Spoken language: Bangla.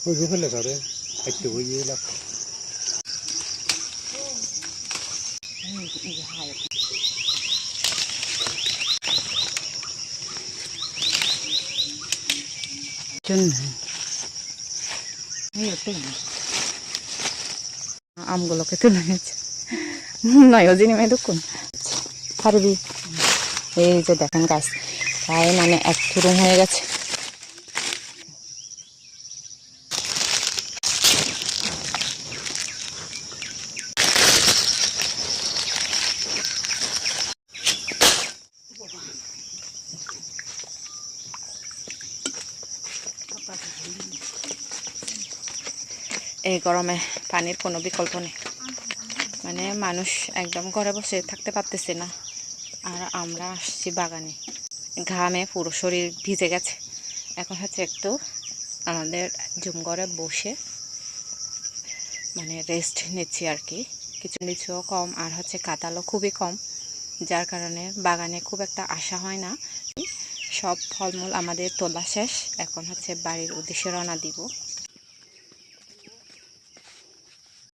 ওই রুফেলে করে একটু ওই এলাক আমগুলোকে তুলে নিয়েছে নয় ওজিনি মেয়ে দুক্ষণ পারবি এই যে দেখেন গাছ প্রায় মানে এক থুরুম হয়ে গেছে এই গরমে পানির কোনো বিকল্প নেই মানে মানুষ একদম ঘরে বসে থাকতে পারতেছে না আর আমরা আসছি বাগানে ঘামে পুরো শরীর ভিজে গেছে এখন হচ্ছে একটু আমাদের জুম ঘরে বসে মানে রেস্ট নিচ্ছি আর কি কিছু লিচুও কম আর হচ্ছে কাঁঠালও খুবই কম যার কারণে বাগানে খুব একটা আসা হয় না সব ফলমূল আমাদের তোলা শেষ এখন হচ্ছে বাড়ির উদ্দেশ্যে রওনা দিব